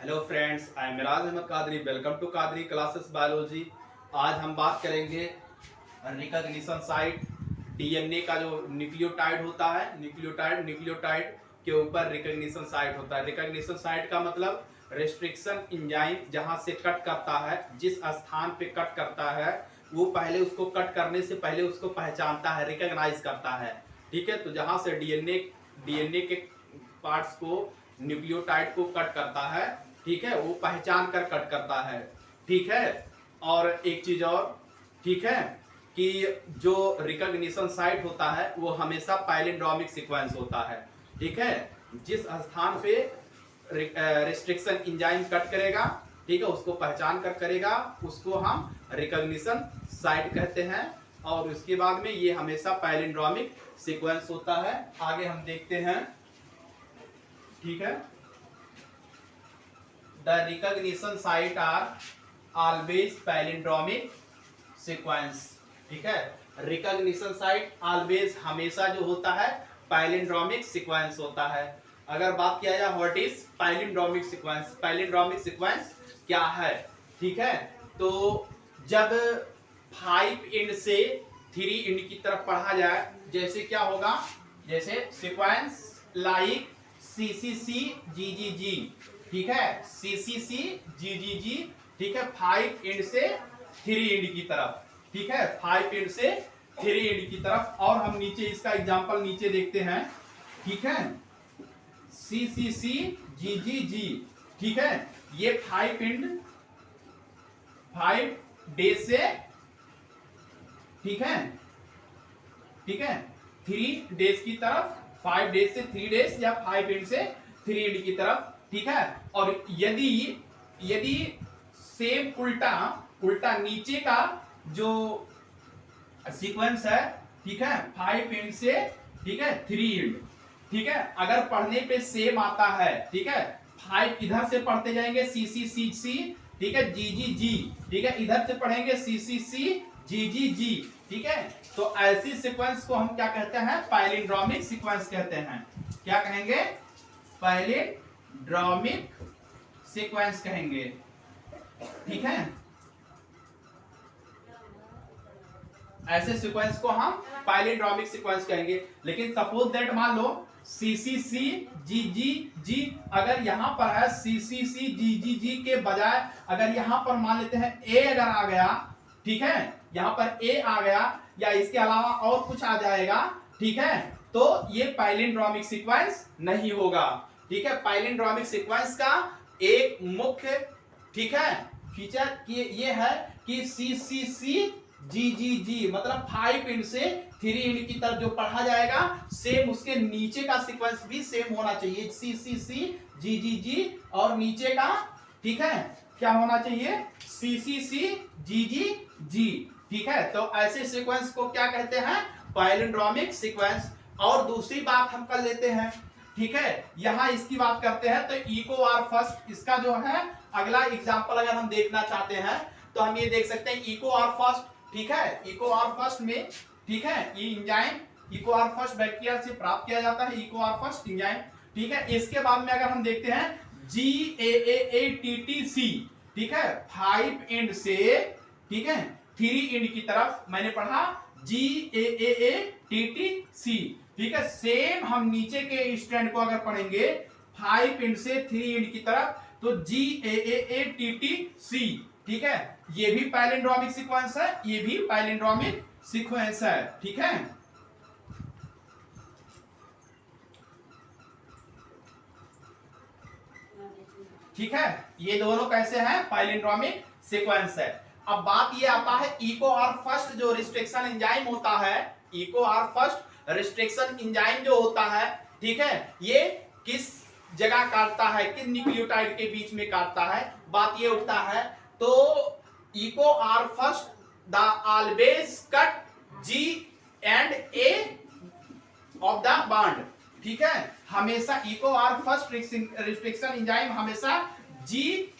Hello friends, I am Miraj Ahmad Qadri. Welcome to Qadri classes biology. आज हम बात करेंगे रिकॉग्निशन साइट, डीएनए का जो न्यूक्लियोटाइड होता है, न्यूक्लियोटाइड के ऊपर रिकॉग्निशन साइट होता है। रिकॉग्निशन साइट का मतलब रेस्ट्रिक्शन एंजाइम जहां से कट करता है, जिस स्थान पे कट करता है वो पहले उसको कट करने से पहले उसको पहचानता है, रिकॉग्नाइज करता है। ठीक है, तो जहां से डीएनए के पार्ट्स को, न्यूक्लियोटाइड को कट करता है, ठीक है, वो पहचान कर कट करता है। ठीक है, और एक चीज और, ठीक है, कि जो रिकॉग्निशन साइट होता है वो हमेशा पैलिंड्रोमिक सीक्वेंस होता है। ठीक है, जिस स्थान पे रिस्ट्रिक्शन एंजाइम कट करेगा, ठीक है, उसको पहचान कर करेगा, उसको हम रिकॉग्निशन साइट कहते हैं। और उसके बाद में ये हमेशा पैलिंड्रोमिक सीक्वेंस होता है। आगे हम देखते हैं। ठीक है, the recognition site are always palindromic sequence. ठीक है, रिकॉग्निशन साइट ऑलवेज हमेशा जो होता है पैलिंड्रोमिक सीक्वेंस होता है। अगर बात किया जाए what is palindromic sequence, palindromic sequence क्या है? ठीक है, तो जब 5 इंड से 3 इंड की तरफ पढ़ा जाए, जैसे क्या होगा, जैसे सीक्वेंस लाइक CCC GGG, ठीक है, CCC GGG, ठीक है, 5 इंड से 3 इंड की तरफ, ठीक है, 5 इंड से 3 इंड की तरफ। और हम नीचे इसका एग्जांपल नीचे देखते हैं। ठीक है, CCC GGG, ठीक है, ये 5 इंड 5 डेज से, ठीक है, ठीक है, 3 डेज की तरफ, 5 डेज से 3 डेज या 5 इंड से 3 इंड की तरफ। ठीक है, और यदि यदि सेम उल्टा नीचे का जो सीक्वेंस है, ठीक है, 5 इंड से, ठीक है, 3 इंड, ठीक है, अगर पढ़ने पे सेम आता है, ठीक है, 5 इधर से पढ़ते जाएंगे CCC, ठीक है, GGG, ठीक है, इधर से पढ़ेंगे CCC GGG, ठीक है, तो ऐसी सीक्वेंस को हम क्या कहते हैं? पैलिंड्रोमिक सीक्वेंस कहते हैं। क्या कहेंगे? पैलिंड्रोमिक सीक्वेंस कहेंगे। ठीक है, ऐसे सीक्वेंस को हम पैलिंड्रोमिक सीक्वेंस कहेंगे। लेकिन सपोज दैट मान लो CCC GGG, अगर यहां पर है CCC GGG के बजाय अगर यहां पर मान लेते हैं A अगर आ गया, ठीक है, यहां पर A आ गया या इसके अलावा और कुछ आ जाएगा, ठीक है, तो ये पैलिंड्रोमिक सीक्वेंस नहीं होगा। ठीक है, पैलिंड्रोमिक सीक्वेंस का एक मुख्य, ठीक है, फीचर ये है कि CCC GGG मतलब 5 इंड से 3 इंड की तरफ जो पढ़ा जाएगा, सेम उसके नीचे का सीक्वेंस भी सेम होना चाहिए। CCC GGG और नीचे का, ठीक है, क्या होना चाहिए? CCC GGG, ठीक है, तो ऐसे सीक्वेंस को क्या कहते हैं? Palindromic sequence. और दूसरी बात हम कर लेते हैं। ठीक है, यहां इसकी बात करते हैं तो इको आर फर्स्ट, इसका जो है अगला एग्जांपल अगर हम देखना चाहते हैं तो हम ये देख सकते हैं इको आर फर्स्ट। ठीक है, इको आर फर्स्ट में, ठीक है, ये enzyme Eco R first bacteria से प्राप्त किया जाता है, इको आर फर्स्ट एंजाइम। ठीक है, इसके बाद में अगर हम देखते हैं GAATTC, ठीक है, 5 इंड से, ठीक है, 3 इंड की तरफ मैंने पढ़ा GAATTC, ठीक है, सेम हम नीचे के स्ट्रैंड को अगर पढ़ेंगे 5 इंड से 3 इंड की तरफ तो GAATTC, ठीक है, ये भी पैलिंड्रोमिक सीक्वेंस है, ये भी पैलिंड्रोमिक सीक्वेंस है। ठीक है, ठीक है, ये दोनों कैसे हैं? पैलिंड्रोमिक सीक्वेंस है। अब बात ये आता है इको आर फर्स्ट जो रिस्ट्रिक्शन एंजाइम होता है, Eco R first restriction enzyme जो होता है, ठीक है, ये किस जगह काटता है, किस न्यूक्लियोटाइड के बीच में काटता है? बात ये उठता है तो Eco R first the always cut G and A of the bond. ठीक है, हमेशा Eco R first restriction enzyme हमेशा G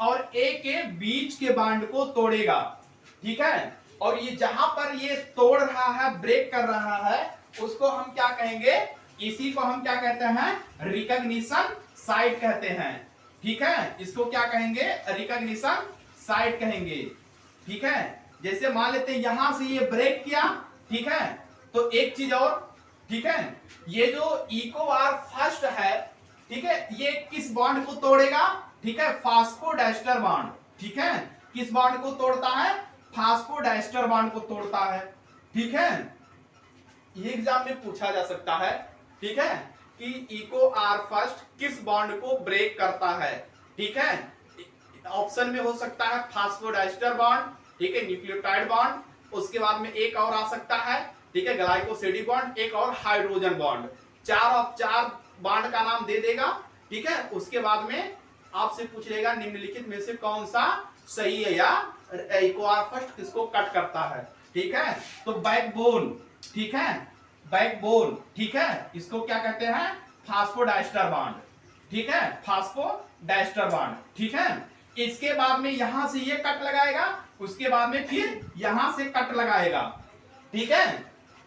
और A के बीच के बॉन्ड को तोड़ेगा। ठीक है, और ये जहां पर ये तोड़ रहा है, ब्रेक कर रहा है, उसको हम क्या कहेंगे? इसी को हम क्या कहते हैं? रिकॉग्निशन साइट कहते हैं। ठीक है, इसको क्या कहेंगे, रिकॉग्निशन साइट कहेंगे। ठीक है, जैसे मान लेते हैं यहां से ये ब्रेक किया, ठीक है, तो एक चीज और, ठीक है, ये जो इको आर फर्स्ट है, ठीक है, ये किस बॉन्ड को तोड़ेगा, ठीक है, फास्फोडाइस्टर बॉन्ड। ठीक है, किस बॉन्ड को तोड़ता है, फास्फोडाइस्टर बॉन्ड को तोड़ता है। ठीक है, ये एग्जाम में पूछा जा सकता है, ठीक है, कि इको आर फर्स्ट किस बॉन्ड को ब्रेक करता है। ठीक है, ऑप्शन में हो सकता है फास्फोडाइस्टर बॉन्ड, ठीक है, न्यूक्लियोटाइड बॉन्ड, उसके बाद में एक और आ सकता है, ठीक है, ग्लाइकोसिडिक बॉन्ड, एक और हाइड्रोजन बॉन्ड। चार बॉन्ड का नाम दे देगा। ठीक है, उसके बाद में आपसे पूछ लेगा निम्नलिखित में से कौन सा सही है, या इको आर फर्स्ट किसको कट करता है। ठीक है, तो बैकबोन, ठीक है, बैकबोन, ठीक है, इसको क्या कहते हैं, फास्फोडाइस्टर बॉन्ड। ठीक है, फास्फोडाइस्टर बॉन्ड। ठीक है, इसके बाद में यहां से ये कट लगाएगा, उसके बाद में फिर यहां से कट लगाएगा। ठीक है,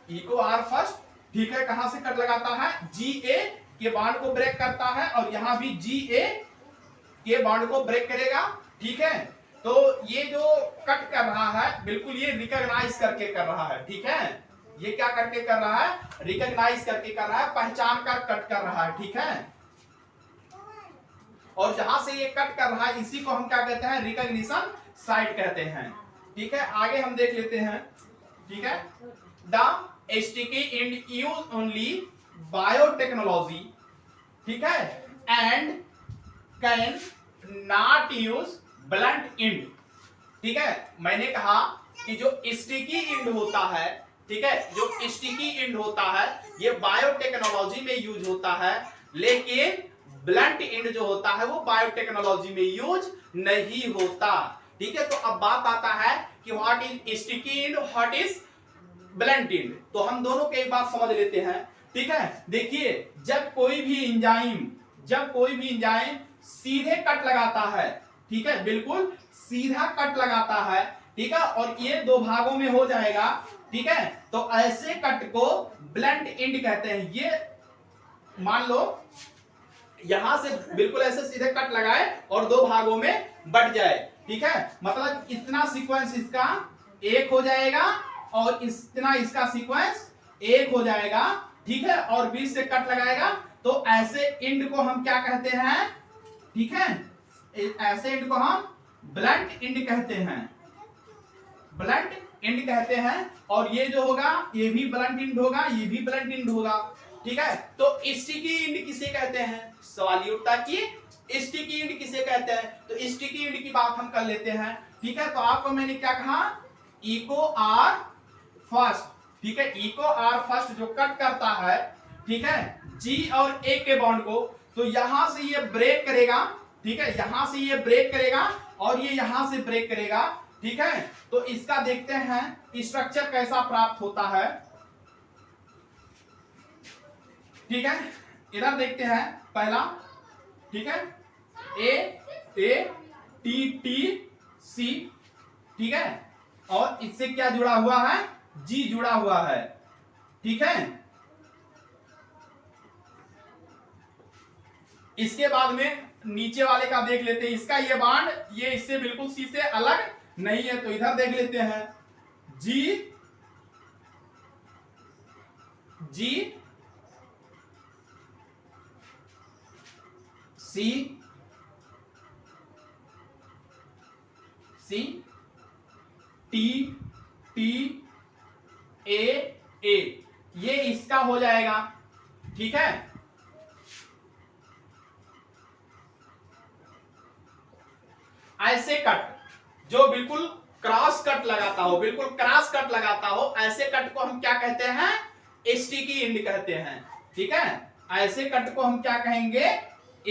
इको आर फर्स्ट, ठीक है, कहां से कट लगाता है, जी ए के बॉन्ड को ब्रेक करता है, और यहां भी जी ए के बॉन्ड को ब्रेक करेगा। ठीक है, तो ये जो कट कर रहा है बिल्कुल ये रिकॉग्नाइज करके कर रहा है। ठीक है, ये क्या करके कर रहा है, रिकॉग्नाइज करके कर रहा है, पहचान कर कट कर रहा है। ठीक है, और जहां से ये कट कर रहा है इसी को हम क्या कहते हैं, रिकॉग्निशन साइट कहते हैं। ठीक है, आगे हम देख लेते हैं। ठीक है, the sticky and use only biotechnology, ठीक है, and can not use blunt and. ठीक है, मैंने कहा कि जो स्टिकी एंड होता है, ठीक है, जो स्टिकी एंड होता है ये बायोटेक्नोलॉजी में यूज होता है, लेकिन ब्लंट एंड जो होता है वो बायोटेक्नोलॉजी में यूज नहीं होता। ठीक है, तो अब बात आता है कि what is sticky and, what is blunt and. तो हम दोनों की एक बात समझ लेते हैं। ठीक है, देखिए जब कोई भी एंजाइम सीधे कट लगाता है, ठीक है, बिल्कुल सीधा कट लगाता है, ठीक है, और ये दो भागों में हो जाएगा, ठीक है, तो ऐसे कट को ब्लंट एंड कहते हैं। ये मान लो यहां से बिल्कुल ऐसे सीधे कट लगाए और दो भागों में बट जाए, ठीक है, मतलब इतना सीक्वेंस इसका एक हो जाएगा और इतना इसका सीक्वेंस एक हो जाएगा। ठीक है, और बीच से कट लगाएगा, तो ऐसे एंड को हम क्या कहते हैं, ठीक है, ऐसे एंड को हम ब्लंट एंड कहते हैं, ब्लंट एंड कहते हैं। और ये जो होगा ये भी ब्लंट एंड होगा, ये भी ब्लंट एंड होगा। ठीक है, तो स्टिकी एंड किसे कहते हैं, सवाल ये उठता कि स्टिकी एंड किसे कहते हैं। तो स्टिकी एंड की बात हम कर लेते हैं। ठीक है, तो आपको मैंने क्या कहा, इको आर फर्स्ट, ठीक है, इको आर फर्स्ट जो कट करता है, ठीक है, जी और ए के बॉन्ड को, तो यहां से ये ब्रेक करेगा, ठीक है, यहां से ये ब्रेक करेगा और ये यहां से ब्रेक करेगा। ठीक है, तो इसका देखते हैं स्ट्रक्चर कैसा प्राप्त होता है। ठीक है, इधर देखते हैं पहला, ठीक है, ए टी टी सी, ठीक है, और इससे क्या जुड़ा हुआ है, जी जुड़ा हुआ है। ठीक है, इसके बाद में नीचे वाले का देख लेते हैं, इसका ये बॉन्ड ये इससे बिल्कुल सी से अलग नहीं है, तो इधर देख लेते हैं, जी सी सी टी टी ए, ये इसका हो जाएगा। ठीक है, ऐसे कट जो बिल्कुल क्रॉस कट लगाता हो, बिल्कुल क्रॉस कट लगाता हो, ऐसे कट को हम क्या कहते हैं, स्टिकी एंड कहते हैं। ठीक है, ऐसे कट को हम क्या कहेंगे,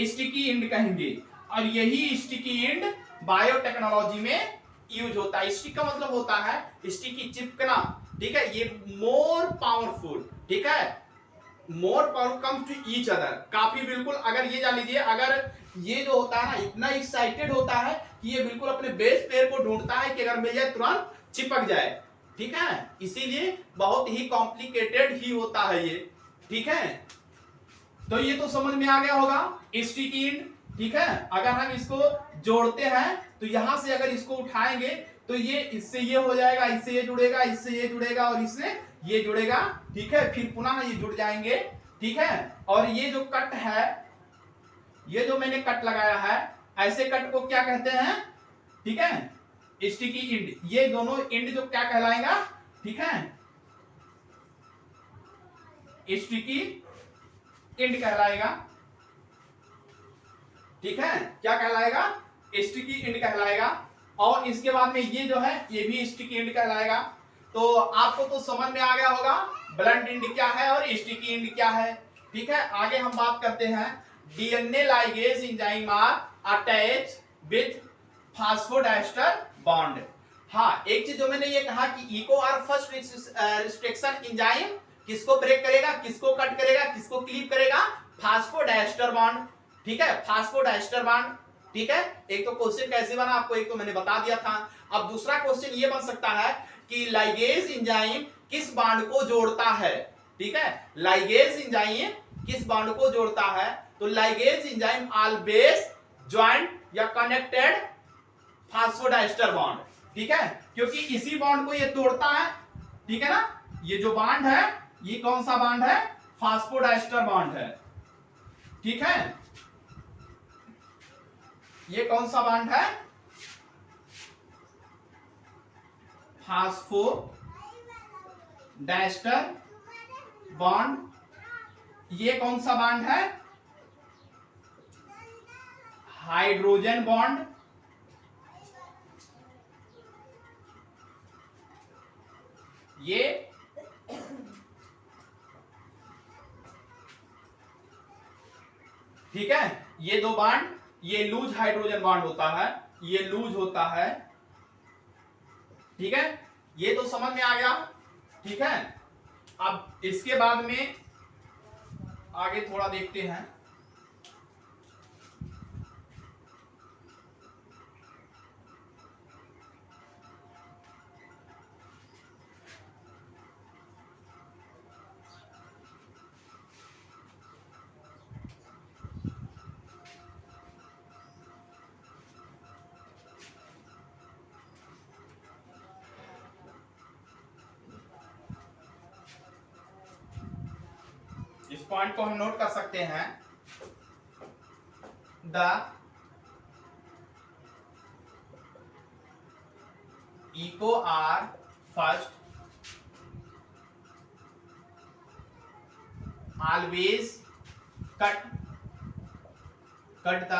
स्टिकी एंड कहेंगे। और यही स्टिकी एंड बायोटेक्नोलॉजी में यूज होता है। स्टिक का मतलब होता है स्टिकी, चिपकना। ठीक है, ये मोर पावरफुल, ठीक है, more power comes to each other, काफी बिल्कुल, अगर ये जान लीजिए, अगर ये जो होता है ना इतना एक्साइटेड होता है कि ये बिल्कुल अपने बेस पेयर को ढूंढता है कि अगर मिल जाए तुरंत चिपक जाए। ठीक है, इसीलिए बहुत ही कॉम्प्लिकेटेड ही होता है ये। ठीक है, तो ये तो समझ में आ गया होगा स्टिकी एंड ठीक है। अगर हम इसको जोड़ते हैं तो यहां से अगर इसको उठाएंगे तो ये इससे ये हो जाएगा, इससे ये जुड़ेगा, इससे ये जुड़ेगा और इससे ये जुड़ेगा, ठीक है। फिर पुनः ये जुड़ जाएंगे, ठीक है। और ये जो कट है, ये जो मैंने कट लगाया है, ऐसे कट को क्या कहते हैं, ठीक है, स्टिकी इंड। ये दोनों इंड जो क्या कहलाएगा, ठीक है, स्टिकी इंड कहलाएगा, ठीक है। क्या कहलाएगा, स्टिकी इंड कहलाएगा। और इसके बाद में ये जो है ये भी स्टिकी इंड कहलाएगा। तो आपको तो समझ में आ गया होगा ब्लंट इंड क्या है और स्टिकी इंड क्या है, ठीक है। आगे हम बात करते हैं DNA ligase enzyme are attach with phosphodiester bond. हाँ, एक चीज जो मैंने ये कहा कि Eco R first restriction enzyme किसको ब्रेक करेगा, किसको कट करेगा, किसको क्लीव करेगा, फास्फोडाइस्टर बॉन्ड, ठीक है, फास्फोडाइस्टर बॉन्ड, ठीक है। एक तो क्वेश्चन कैसे बना आपको एक तो मैंने बता दिया था। अब दूसरा क्वेश्चन ये बन सकता है कि लाइगेज एंजाइम किस बॉन्ड को जोड़ता है, ठीक है। लाइगेज एंजाइम किस बॉन्ड को जोड़ता है, तो लाइगेज एंजाइम ऑलवेज जॉइंट या कनेक्टेड फास्फोडाइस्टर बॉन्ड, ठीक है, क्योंकि इसी बॉन्ड को ये तोड़ता है, ठीक है ना। ये जो बॉन्ड है ये कौन सा बॉन्ड है, फास्फोडाइस्टर बॉन्ड है, ठीक है। ये कौन सा बॉन्ड है, फास्फोडाइस्टर बॉन्ड। ये कौन सा बॉन्ड है, हाइड्रोजन बॉन्ड, ये ठीक है। ये दो बॉन्ड, ये लूज हाइड्रोजन बॉन्ड होता है, ये लूज होता है, ठीक है। ये तो समझ में आ गया, ठीक है। अब इसके बाद में आगे थोड़ा देखते हैं। इस पॉइंट को हम नोट कर सकते हैं। The Eco R first always cut the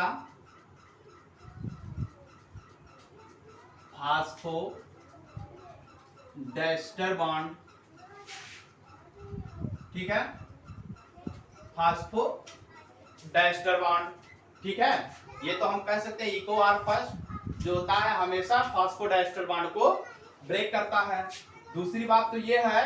phosphodiester bond, ठीक है, फास्फोडाइस्टर बॉन्ड, ठीक है। ये तो हम कह सकते हैं इको आर फर्स्ट जो होता है हमेशा फास्फोडाइस्टर बॉन्ड को ब्रेक करता है। दूसरी बात तो ये है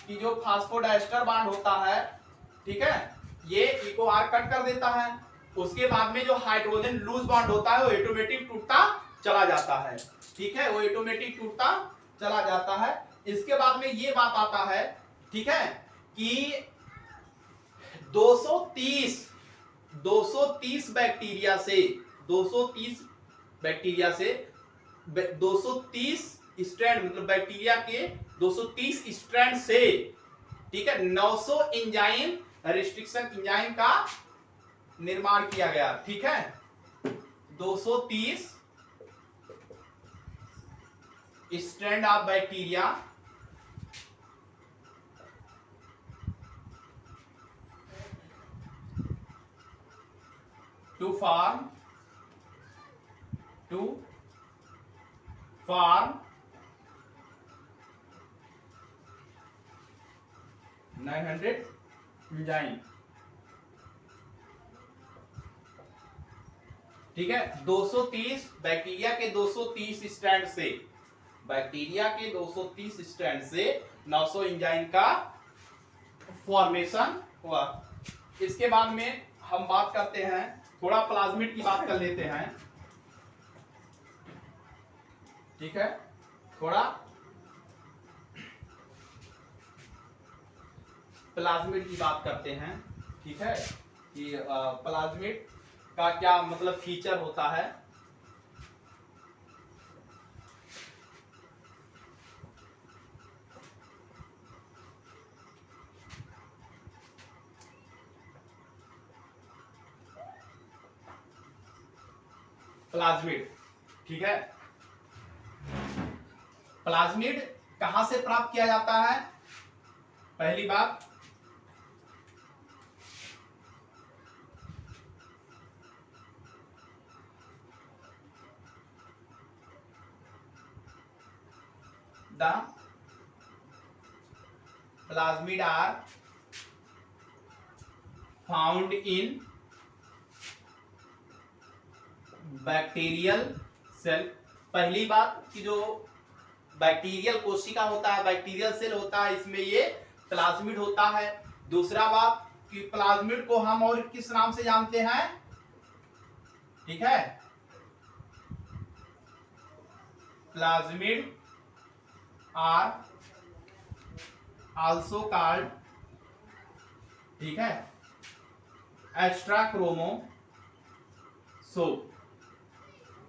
कि जो फास्फोडाइस्टर बॉन्ड होता है, ठीक है, ये इको आर कट कर देता है। उसके बाद में जो हाइड्रोजन लूज बॉन्ड होता है वो ऑटोमेटिक टूटता चला जाता है, ठीक है, वो ऑटोमेटिक टूटता चला जाता है। इसके बाद में ये बात आता है, ठीक है, कि 230 बैक्टीरिया से 230 स्ट्रैंड मतलब बैक्टीरिया के 230 स्ट्रैंड से, ठीक है, 900 एंजाइम रिस्ट्रिक्शन एंजाइम का निर्माण किया गया, ठीक है। 230 strand of bacteria to form 900 enzyme, ठीक है। 230 बैक्टीरिया के 230 स्ट्रैंड से, बैक्टीरिया के 230 स्ट्रैंड से 900 एंजाइम का फॉर्मेशन हुआ। इसके बाद में हम बात करते हैं, थोड़ा प्लाज्मिड की बात कर लेते हैं, ठीक है, थोड़ा प्लाज्मिड की बात करते हैं, ठीक है, कि प्लाज्मिड का क्या मतलब फीचर होता है। प्लाज्मिड, ठीक है। प्लाज्मिड कहां से प्राप्त किया जाता है? पहली बात, the plasmid are found in bacterial cell. पहली बात कि जो बैक्टीरियल कोशिका होता है, बैक्टीरियल सेल होता है, इसमें ये प्लाज्मिड होता है। दूसरा बात कि प्लाज्मिड को हम और किस नाम से जानते हैं, ठीक है, प्लाज्मिड आर आल्सो कॉल्ड, ठीक है, एक्स्ट्रा क्रोमोसोम,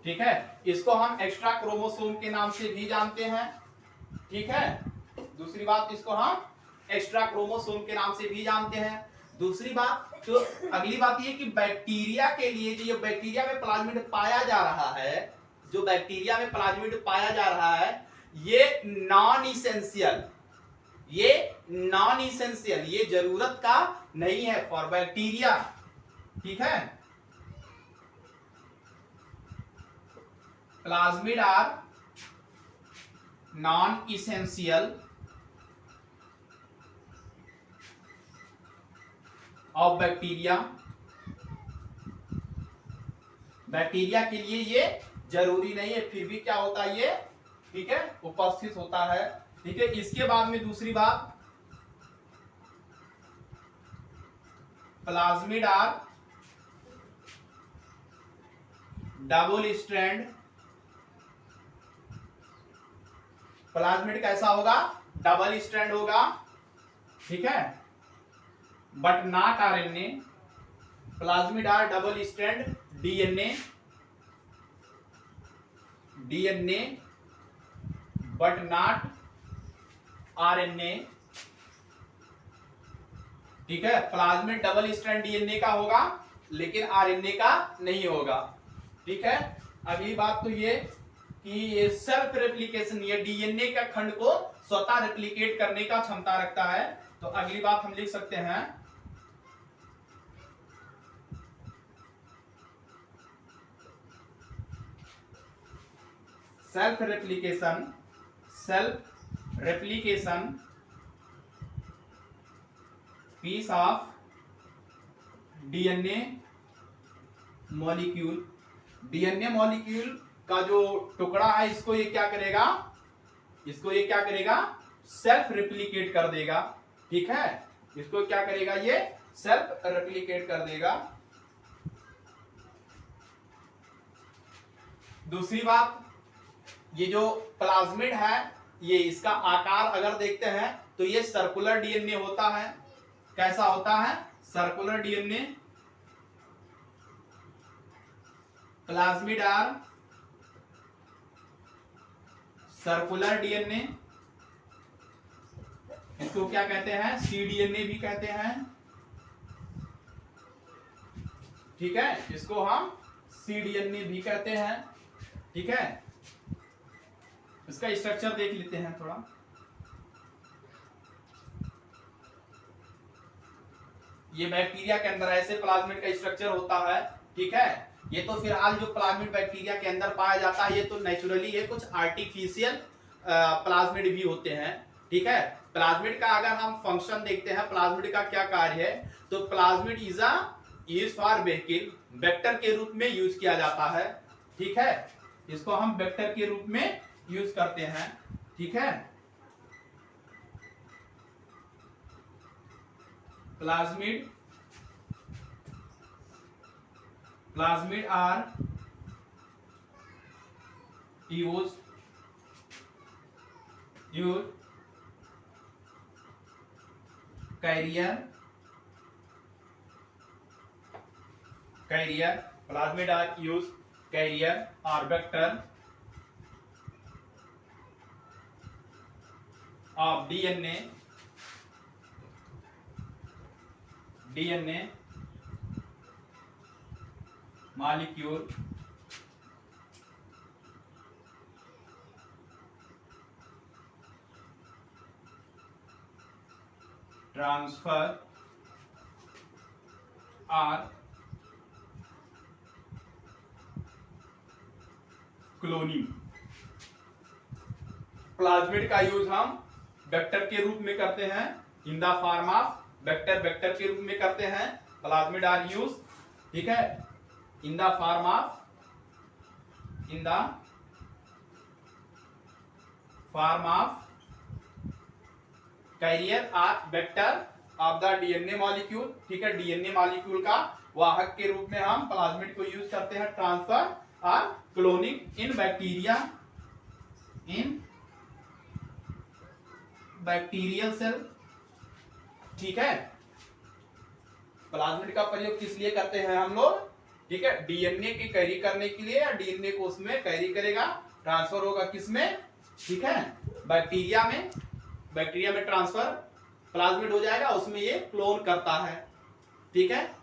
ठीक है, इसको हम एक्स्ट्रा क्रोमोसोम के नाम से भी जानते हैं, ठीक है। दूसरी बात, इसको हम एक्स्ट्रा क्रोमोसोम के नाम से भी जानते हैं। दूसरी बात, तो अगली बात ये कि बैक्टीरिया के लिए जो ये बैक्टीरिया में प्लाज्मिड पाया जा रहा है, जो बैक्टीरिया में प्लाज्मिड पाया जा रहा है, ये नॉन इसेंशियल, ये जरूरत का नहीं है फॉर बैक्टीरिया, ठीक है। Plasmid are non essential of bacteria, bacteria के लिए ये जरूरी नहीं है, फिर भी क्या होता है ये, ठीक है, उपस्थित होता है, ठीक है। इसके बाद में दूसरी बात, plasmid are double strand, plasmid कैसा होगा, डबल स्ट्रैंड होगा, ठीक है, but not RNA. Plasmid are double strand DNA but not RNA, ठीक है। प्लाज्मिड डबल स्ट्रैंड डीएनए का होगा लेकिन आरएनए का नहीं होगा, ठीक है। अगली बात तो ये कि ये सेल्फ रेप्लिकेशन, ये डीएनए का खंड को स्वतः रेप्लिकेट करने का क्षमता रखता है। तो अगली बात हम लिख सकते हैं, self replication piece of DNA molecule, DNA molecule का जो टुकड़ा है, इसको ये क्या करेगा, सेल्फ रेप्लिकेट कर देगा, ठीक है। इसको क्या करेगा, ये सेल्फ रेप्लिकेट कर देगा। दूसरी बात, ये जो प्लाज्मिड है, ये इसका आकार अगर देखते हैं तो ये सर्कुलर डीएनए होता है। कैसा होता है, circular DNA. Plasmid are circular DNA, इसको क्या कहते हैं, सीडीएनए भी कहते हैं, ठीक है, इसको हम सीडीएनए भी कहते हैं, ठीक है। इसका स्ट्रक्चर देख लेते हैं थोड़ा। ये बैक्टीरिया के अंदर ऐसे प्लाज्मिड का स्ट्रक्चर होता है, ठीक है। ये तो फिलहाल जो प्लाज्मिड बैक्टीरिया के अंदर पाया जाता है, ये तो नेचुरली है, कुछ आर्टिफिशियल प्लाज्मिड भी होते हैं, ठीक है। प्लाज्मिड का अगर हम फंक्शन देखते हैं, प्लाज्मिड का क्या कार्य है, तो प्लाज्मिड इज फॉर वेक्टर के रूप में यूज किया जाता है, ठीक है। इसको हम वेक्टर के रूप में यूज करते हैं, ठीक है। Plasmid are use carrier plasmid are use carrier और vector of DNA molecule transfer or cloning. Plasmid का यूज हम वेक्टर के रूप में करते हैं, in the form of vector के रूप में करते हैं। प्लाज्मिड आर यूज, ठीक है, in the form of carrier और vector of the DNA molecule, ठीक है, डीएनए मॉलिक्यूल का वाहक के रूप में हम प्लाज्मिड को यूज करते हैं ट्रांसफर और क्लोनिंग इन बैक्टीरियल सेल, ठीक है। प्लाज्मिड का प्रयोग किस लिए करते हैं हम लोग, ठीक है, डीएनए की कैरी करने के लिए, या डीएनए को उसमें कैरी करेगा, ट्रांसफर होगा किसमें, ठीक है, बैक्टीरिया में ट्रांसफर प्लाज्मिड हो जाएगा, उसमें ये क्लोन करता है, ठीक है।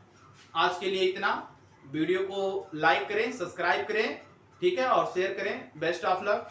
आज के लिए इतना। वीडियो को लाइक करें, सब्सक्राइब करें, ठीक है, और शेयर करें। Best of luck.